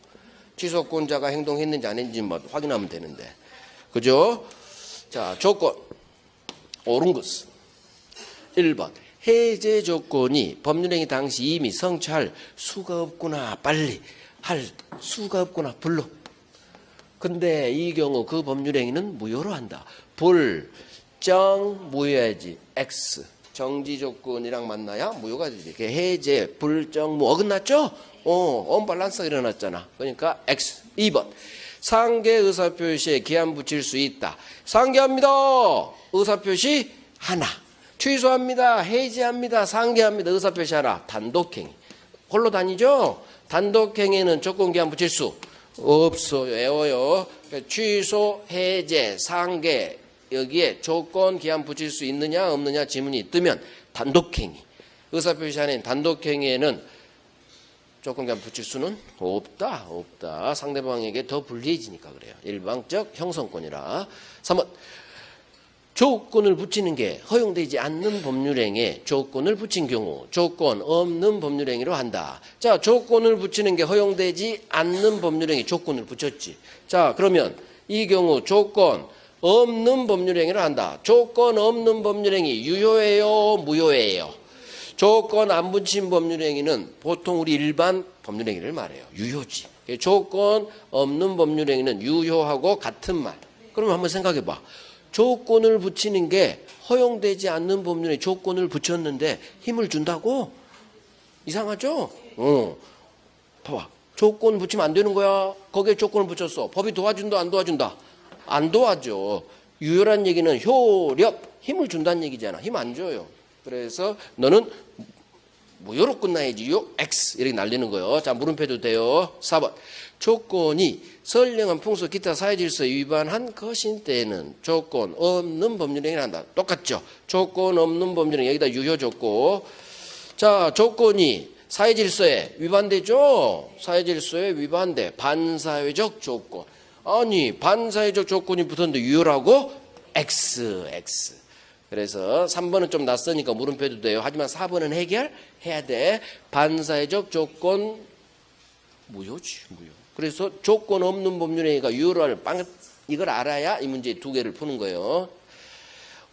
Speaker 1: 취소권자가 행동했는지 안 했는지만 확인하면 되는데. 그죠? 자, 조건. 옳은 것은 1번 해제 조건이 법률행위 당시 이미 성취할 수가 없구나. 빨리 할 수가 없구나. 불로. 근데 이 경우 그 법률행위는 무효로 한다. 불정 무효야지. X 정지 조건이랑 만나야 무효가 되지. 해제 불정 무 어긋났죠? 언밸런스가 일어났잖아. 그러니까 X. 2번 상계 의사표시에 기한 붙일 수 있다. 상계합니다. 의사표시 하나. 취소합니다. 해지합니다. 상계합니다. 의사표시 하나. 단독행위. 홀로 다니죠? 단독행위는 조건기한 붙일 수 없어요. 외워요. 취소, 해제, 상계 여기에 조건기한 붙일 수 있느냐 없느냐 지문이 뜨면 단독행위. 의사표시 안에 단독행위에는 조건기한 붙일 수는 없다. 상대방에게 더 불리해지니까 그래요. 일방적 형성권이라. 3번 조건을 붙이는 게 허용되지 않는 법률행위에 조건을 붙인 경우 조건 없는 법률행위로 한다. 자, 조건을 붙이는 게 허용되지 않는 법률행위 조건을 붙였지. 자, 그러면 이 경우 조건 없는 법률행위로 한다. 조건 없는 법률행위 유효해요, 무효해요? 조건 안 붙인 법률행위는 보통 우리 일반 법률행위를 말해요. 유효지. 조건 없는 법률행위는 유효하고 같은 말. 그러면 한번 생각해 봐. 조건을 붙이는 게 허용되지 않는 법률에 조건을 붙였는데 힘을 준다고? 이상하죠? 봐봐. 조건 붙이면 안 되는 거야. 거기에 조건을 붙였어. 법이 도와준다, 안 도와준다? 안 도와줘. 유효란 얘기는 효력, 힘을 준다는 얘기잖아. 힘 안 줘요. 그래서 너는 무효로 끝나야지. X 이렇게 날리는 거예요. 자, 물음표도 돼요. 4번 조건이 선량한 풍속 기타 사회질서에 위반한 것인 때는 조건 없는 법률행위를 한다. 똑같죠? 조건 없는 법률행위 여기다 유효 줬고. 자, 조건이 사회질서에 위반되죠? 사회질서에 위반돼. 반사회적 조건. 아니 반사회적 조건이 붙었는데 유효라고? X. 그래서 3번은 좀 낯서니까 물음표도 돼요. 하지만 4번은 해결해야 돼. 반사회적 조건 무효지. 무효. 그래서 조건 없는 법률행위가 유효를 이걸 알아야 이 문제 2개를 푸는 거예요.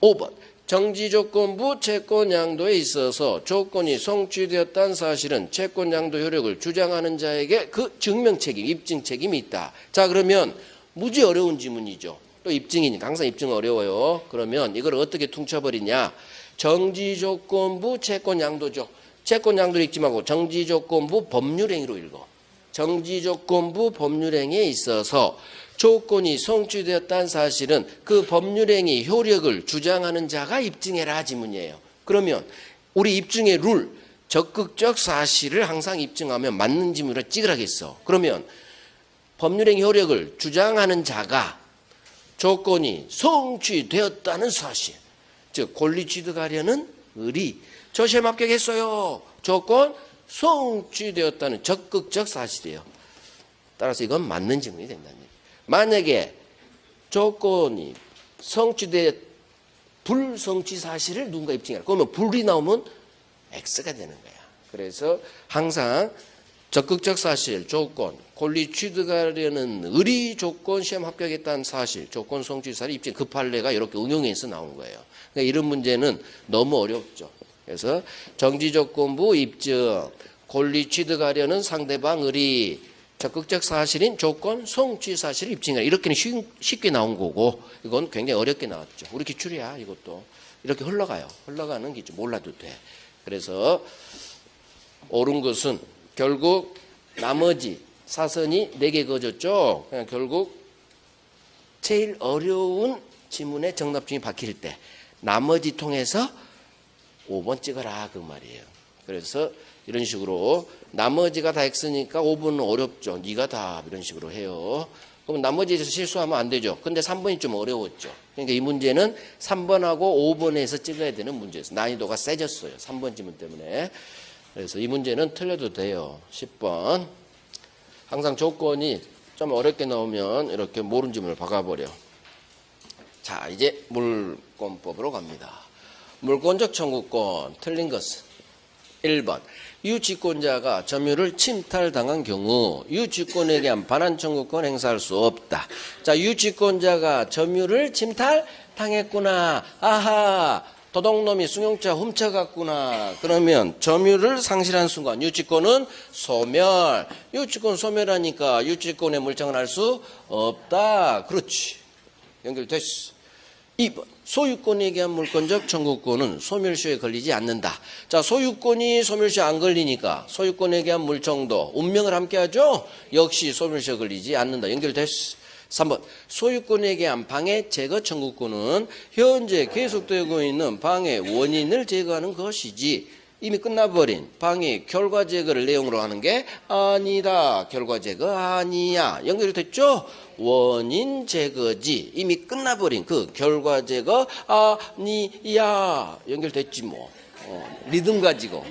Speaker 1: 5번 정지조건부 채권양도에 있어서 조건이 성취되었다는 사실은 채권양도 효력을 주장하는 자에게 그 증명책임, 입증책임이 있다. 자, 그러면 무지 어려운 지문이죠. 또 입증이니까 항상 입증 어려워요. 그러면 이걸 어떻게 퉁쳐버리냐. 정지조건부 채권양도죠. 채권양도를 읽지 말고 정지조건부 법률행위로 읽어. 정지조건부 법률행위에 있어서 조건이 성취되었다는 사실은 그 법률행위 효력을 주장하는 자가 입증해라 지문이에요. 그러면 우리 입증의 룰, 적극적 사실을 항상 입증하면 맞는 지문으로 찍으라겠어. 그러면 법률행위 효력을 주장하는 자가 조건이 성취되었다는 사실, 즉 권리 취득하려는 의리, 저 시험 합격했어요. 조건 성취되었다는 적극적 사실이에요. 따라서 이건 맞는 지문이 된다는 얘기예요. 만약에 조건이 성취돼 불성취 사실을 누군가 입증해라. 그러면 불이 나오면 X가 되는 거야. 그래서 항상 적극적 사실, 조건, 권리 취득하려는 의리 조건, 시험 합격했다는 사실, 조건 성취 사실, 입증 그 판례가 이렇게 응용해서 나온 거예요. 그러니까 이런 문제는 너무 어렵죠. 그래서 정지조건부 입증, 권리 취득하려는 상대방 의리, 적극적 사실인 조건 성취 사실을 입증하라. 이렇게는 쉽게 나온 거고 이건 굉장히 어렵게 나왔죠. 우리 기출이야 이것도. 이렇게 흘러가요. 흘러가는 기출 몰라도 돼. 그래서 옳은 것은 결국 나머지 사선이 4개 그어졌죠. 그냥 결국 제일 어려운 지문의 정답 중에 박힐 때 나머지 통해서 5번 찍어라 그 말이에요. 그래서 이런 식으로 나머지가 다 X니까 5번은 어렵죠. 네가 답 이런 식으로 해요. 그럼 나머지에서 실수하면 안 되죠. 근데 3번이 좀 어려웠죠. 그러니까 이 문제는 3번하고 5번에서 찍어야 되는 문제였어요. 난이도가 세졌어요. 3번 지문 때문에. 그래서 이 문제는 틀려도 돼요. 10번. 항상 조건이 좀 어렵게 나오면 이렇게 모르는 지문을 박아버려. 자, 이제 물권법으로 갑니다. 물권적 청구권 틀린 것은 1번 유치권자가 점유를 침탈당한 경우 유치권에 대한 반환 청구권 행사할 수 없다. 자, 유치권자가 점유를 침탈당했구나. 아하, 도둑놈이 승용차 훔쳐갔구나. 그러면 점유를 상실한 순간 유치권은 소멸. 유치권 소멸하니까 유치권의 물청을 할 수 없다. 그렇지. 연결됐어. 2번 소유권에 대한 물권적 청구권은 소멸시효에 걸리지 않는다. 자, 소유권이 소멸시효 안 걸리니까 소유권에 대한 물청도 운명을 함께하죠. 역시 소멸시효 걸리지 않는다. 연결됐어. 3번 소유권에 대한 방해 제거 청구권은 현재 계속되고 있는 방해 원인을 제거하는 것이지 이미 끝나버린 방해 결과 제거를 내용으로 하는 게 아니다. 결과 제거 아니야. 연결이 됐죠? 원인 제거지. 이미 끝나버린 그 결과 제거 아니야. 연결됐지 뭐. 리듬 가지고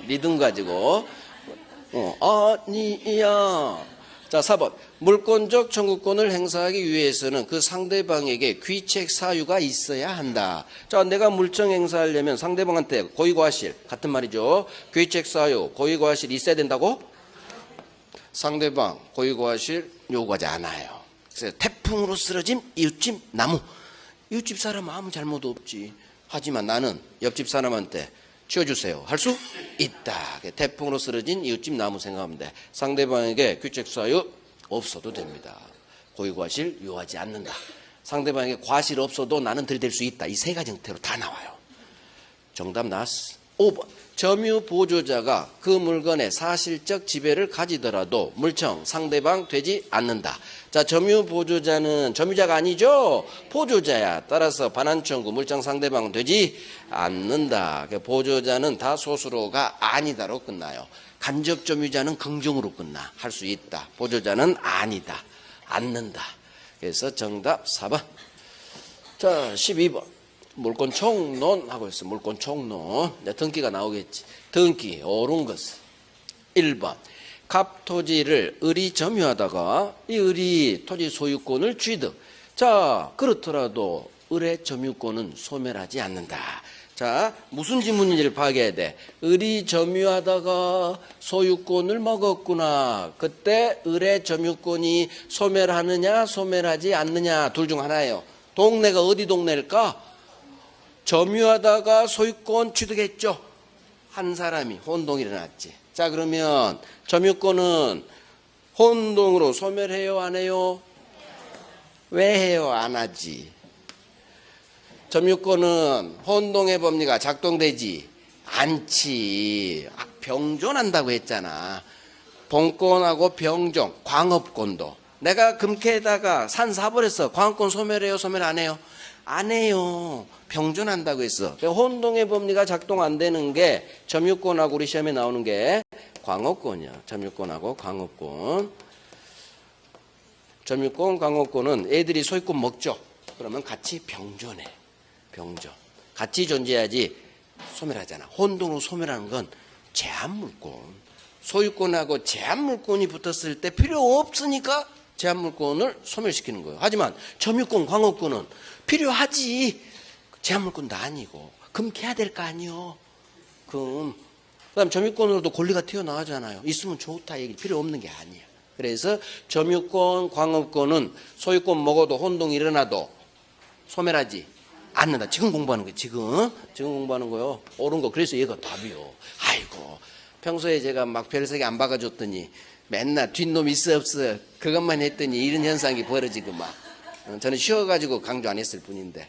Speaker 1: 아니야. 자, 4번 물권적 청구권을 행사하기 위해서는 그 상대방에게 귀책 사유가 있어야 한다. 자, 내가 물청 행사하려면 상대방한테 고의과실 같은 말이죠. 귀책 사유, 고의과실 있어야 된다고? 상대방 고의과실 요구하지 않아요. 그래서 태풍으로 쓰러진 이웃집 나무. 이웃집 사람 아무 잘못 없지. 하지만 나는 옆집 사람한테 치워주세요. 할 수 있다. 태풍으로 쓰러진 이웃집 나무 생각하면 돼. 상대방에게 귀책 사유 없어도 됩니다. 고의과실 요하지 않는다. 상대방에게 과실 없어도 나는 들이댈 수 있다. 이 세 가지 형태로 다 나와요. 정답 나왔어. 5번 점유 보조자가 그 물건의 사실적 지배를 가지더라도 물청 상대방 되지 않는다. 자, 점유 보조자는 점유자가 아니죠. 보조자야. 따라서 반환 청구 물청 상대방 되지 않는다. 보조자는 다 소수로가 아니다로 끝나요. 간접 점유자는 긍정으로 끝나. 할 수 있다. 보조자는 아니다. 않는다. 그래서 정답 4번. 자, 12번. 물권 총론 하고 있어. 물권 총론. 등기가 나오겠지. 등기 옳은 것은 1번 갑토지를 을이 점유하다가 이 을이 토지 소유권을 취득. 자, 그렇더라도 을의 점유권은 소멸하지 않는다. 자, 무슨 지문인지를 파악해야 돼. 을이 점유하다가 소유권을 먹었구나. 그때 을의 점유권이 소멸하느냐 소멸하지 않느냐 둘 중 하나예요. 동네가 어디 동네일까? 점유하다가 소유권 취득했죠. 한 사람이 혼동이 일어났지. 자, 그러면 점유권은 혼동으로 소멸해요 안 해요? 왜 해요? 안 하지. 점유권은 혼동의 법리가 작동되지 않지. 병존한다고 했잖아. 본권하고 병존, 광업권도. 내가 금캐에다가 산 사버렸어. 광업권 소멸해요? 소멸 안 해요? 안 해요. 병존한다고 했어. 혼동의 법리가 작동 안 되는 게 점유권하고 우리 시험에 나오는 게 광업권이야. 점유권하고 광업권. 점유권, 광업권은 애들이 소유권 먹죠. 그러면 같이 병존해. 병존. 같이 존재해야지 소멸하잖아. 혼동으로 소멸하는 건 제한물권. 소유권하고 제한물권이 붙었을 때 필요 없으니까 제한물권을 소멸시키는 거예요. 하지만 점유권, 광업권은 필요하지. 제한물권도 아니고 금캐야 될 거 아니요. 금. 그다음 점유권으로도 권리가 튀어나오잖아요. 있으면 좋다 얘기 필요 없는 게 아니야. 그래서 점유권, 광업권은 소유권 먹어도 혼동이 일어나도 소멸하지 않는다. 지금 공부하는 거예요. 지금 공부하는 거요. 옳은 거. 그래서 얘가 답이요. 아이고 평소에 제가 막 별세게 안 박아줬더니 맨날 뒷놈 있어 없어 그것만 했더니 이런 현상이 벌어지고 막 저는 쉬어가지고 강조 안 했을 뿐인데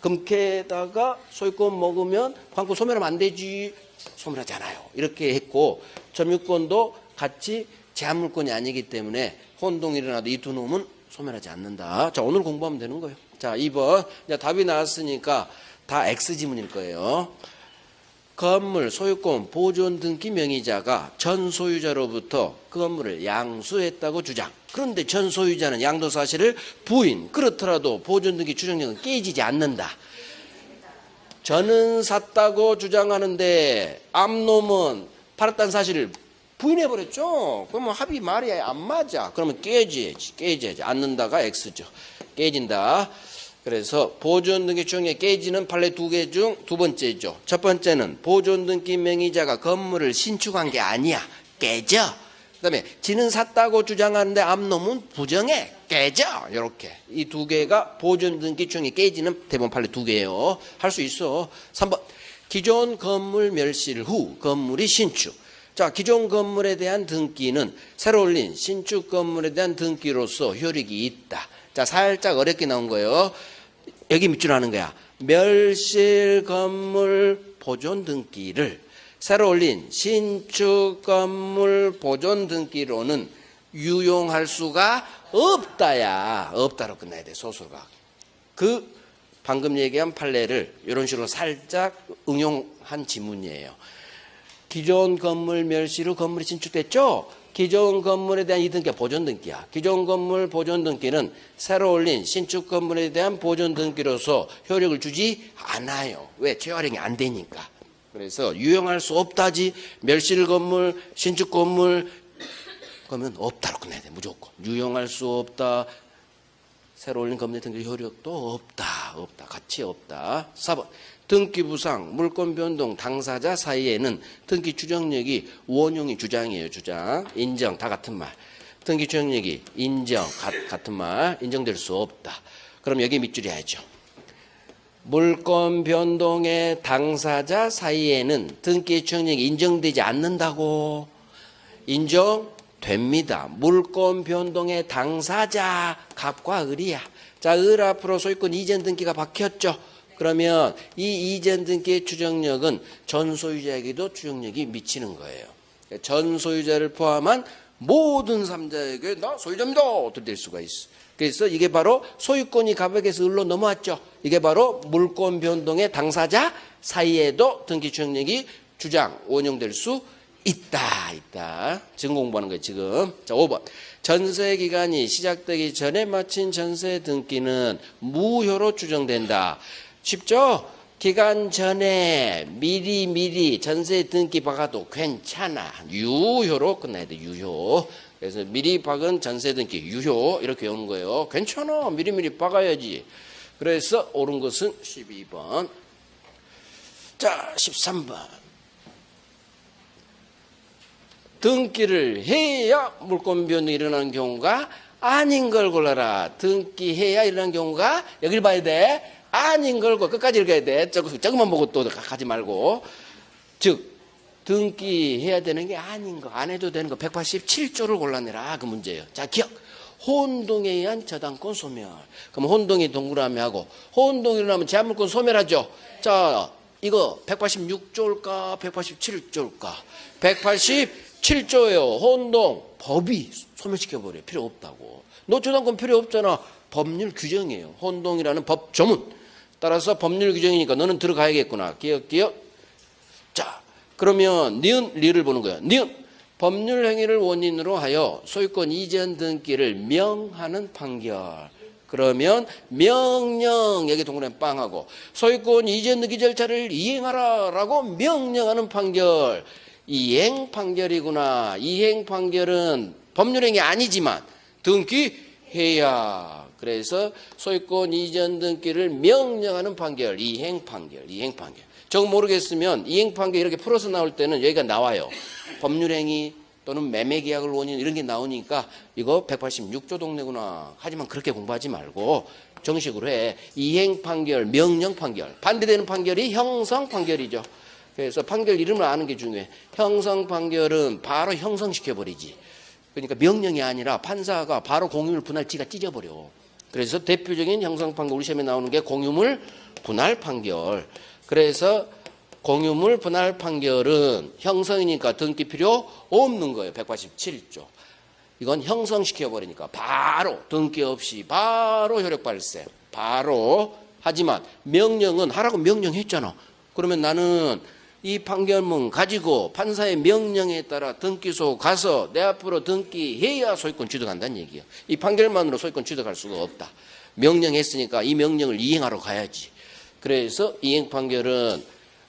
Speaker 1: 금캐다가 소유권 먹으면 광고 소멸하면 안 되지. 소멸하잖아요. 이렇게 했고 점유권도 같이 제한물권이 아니기 때문에 혼동이 일어나도 이 두 놈은 소멸하지 않는다. 자, 오늘 공부하면 되는 거예요. 자, 2번. 이제 답이 나왔으니까 다 X지문일 거예요. 건물, 소유권, 보존 등기 명의자가 전 소유자로부터 그 건물을 양수했다고 주장. 그런데 전 소유자는 양도 사실을 부인. 그렇더라도 보존 등기 추정력은 깨지지 않는다. 저는 샀다고 주장하는데 암놈은 팔았다는 사실을 부인해버렸죠. 그러면 합의 말이 안 맞아. 그러면 깨져야지. 않는다가 X죠. 깨진다. 그래서 보존 등기 추정에 깨지는 판례 두 개 중 두 번째죠. 첫 번째는 보존 등기 명의자가 건물을 신축한 게 아니야. 깨져. 그다음에 지는 샀다고 주장하는데 암놈은 부정해. 깨져. 이렇게 이 두 개가 보존 등기 추정이 깨지는 대법원 판례 두 개예요. 할 수 있어. 3번 기존 건물 멸실 후 건물이 신축. 자, 기존 건물에 대한 등기는 새로 올린 신축 건물에 대한 등기로서 효력이 있다. 자, 살짝 어렵게 나온 거예요. 여기 밑줄 하는 거야. 멸실 건물 보존 등기를 새로 올린 신축 건물 보존 등기로는 유용할 수가 없다야. 없다로 끝나야 돼, 소설가. 그 방금 얘기한 판례를 이런 식으로 살짝 응용한 지문이에요. 기존 건물 멸실 후 건물이 신축됐죠? 기존 건물에 대한 이 등기가 보존 등기야. 기존 건물 보존 등기는 새로 올린 신축 건물에 대한 보존 등기로서 효력을 주지 않아요. 왜? 재활용이 안 되니까. 그래서 유용할 수 없다지. 멸실 건물, 신축 건물 그러면 없다로 끝내야 돼. 무조건. 유용할 수 없다. 새로 올린 건물 등기 효력도 없다. 같이 없다. 4번. 등기 부상, 물권 변동, 당사자 사이에는 등기 추정력이 원용이 주장이에요. 주장. 인정. 다 같은 말. 등기 추정력이 인정. 같은 말. 인정될 수 없다. 그럼 여기 밑줄이 해야죠. 물권 변동의 당사자 사이에는 등기 추정력이 인정되지 않는다고. 인정됩니다. 물권 변동의 당사자 갑과 을이야. 자, 을 앞으로 소유권 이전 등기가 박혔죠. 그러면 이 이전 등기의 추정력은 전 소유자에게도 추정력이 미치는 거예요. 전 소유자를 포함한 모든 삼자에게 나 소유자입니다. 될 수가 있어. 그래서 이게 바로 소유권이 갑에게서 을로 넘어왔죠. 이게 바로 물권 변동의 당사자 사이에도 등기 추정력이 주장, 원용될 수 있다. 지금 공부하는 거예요, 지금. 자, 5번. 전세 기간이 시작되기 전에 마친 전세 등기는 무효로 추정된다. 쉽죠? 기간 전에 미리 전세 등기 박아도 괜찮아. 유효로 끝나야 돼. 유효. 그래서 미리 박은 전세 등기 유효 이렇게 오는 거예요. 괜찮아. 미리 박아야지. 그래서 옳은 것은 12번. 자, 13번. 등기를 해야 물권 변동이 일어나는 경우가 아닌 걸 골라라. 등기해야 일어나는 경우가 여길 봐야 돼. 아닌 걸 끝까지 읽어야 돼. 조금만 보고 또 가지 말고. 즉 등기해야 되는 게 아닌 거, 안 해도 되는 거 187조를 골라내라. 그 문제예요. 자, 기억. 혼동에 의한 저당권 소멸. 그럼 혼동이 동그라미 하고 혼동이 일어나면 제한물권 소멸하죠. 자, 이거 186조일까 187조일까? 187조예요. 혼동. 법이 소멸시켜버려요. 필요 없다고. 너 저당권 필요 없잖아. 법률 규정이에요. 혼동이라는 법 조문. 따라서 법률 규정이니까 너는 들어가야겠구나. 기억. 자, 그러면 니은 리를 보는 거야. 니은 법률 행위를 원인으로 하여 소유권 이전 등기를 명하는 판결. 그러면 명령 여기 동그라미 빵하고 소유권 이전 등기 절차를 이행하라라고 명령하는 판결. 이행 판결이구나. 이행 판결은 법률 행위 아니지만 등기해야. 그래서 소유권 이전 등기를 명령하는 판결, 이행 판결. 저거 모르겠으면 이행판결 이렇게 풀어서 나올 때는 여기가 나와요. 법률행위 또는 매매계약을 원인 이런 게 나오니까 이거 186조 동네구나. 하지만 그렇게 공부하지 말고 정식으로 해. 이행판결, 명령판결. 반대되는 판결이 형성판결이죠. 그래서 판결 이름을 아는 게 중요해. 형성판결은 바로 형성시켜버리지. 그러니까 명령이 아니라 판사가 바로 공유물 분할 지가 찢어버려. 그래서 대표적인 형성판결 우리 시험에 나오는 게 공유물 분할 판결. 그래서 공유물 분할 판결은 형성이니까 등기 필요 없는 거예요. 187조. 이건 형성시켜버리니까 바로 등기 없이 바로 효력 발생. 바로. 하지만 명령은 하라고 명령했잖아. 그러면 나는 이 판결문 가지고 판사의 명령에 따라 등기소 가서 내 앞으로 등기해야 소유권 취득한다는 얘기예요. 이 판결만으로 소유권 취득할 수가 없다. 명령했으니까 이 명령을 이행하러 가야지. 그래서 이행 판결은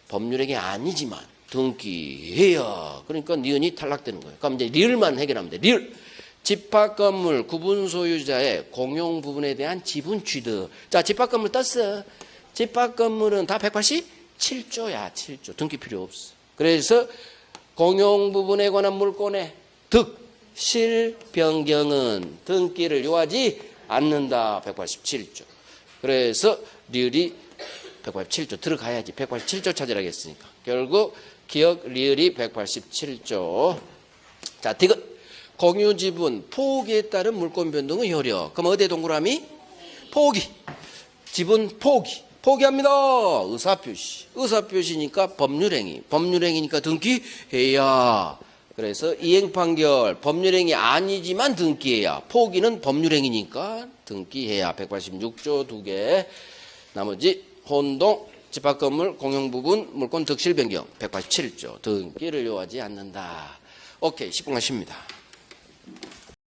Speaker 1: 법률행위 아니지만 등기해야. 그러니까 니은이 탈락되는 거예요. 그럼 이제 리을만 해결하면 돼. 리을. 집합건물 구분 소유자의 공용 부분에 대한 지분 취득. 자, 집합건물 떴어. 집합건물은 다 187조야. 7조. 등기 필요 없어. 그래서 공용 부분에 관한 물권의 득, 실, 변경은 등기를 요하지 않는다. 187조. 그래서 리을이 187조 들어가야지. 187조 찾으라고 했으니까. 결국 기억 리을이 187조. 자, 디귿. 공유지분 포기에 따른 물권 변동의 효력. 그럼 어디에 동그라미? 포기. 지분 포기. 포기합니다. 의사표시. 의사표시니까 법률행위. 법률행위니까 등기해야. 그래서 이행판결 법률행위 아니지만 등기해야. 포기는 법률행위니까 등기해야. 186조 2개. 나머지 혼동, 집합건물, 공용부분, 물권 득실 변경 187조 등기를 요하지 않는다. 오케이, 10분 하십니다.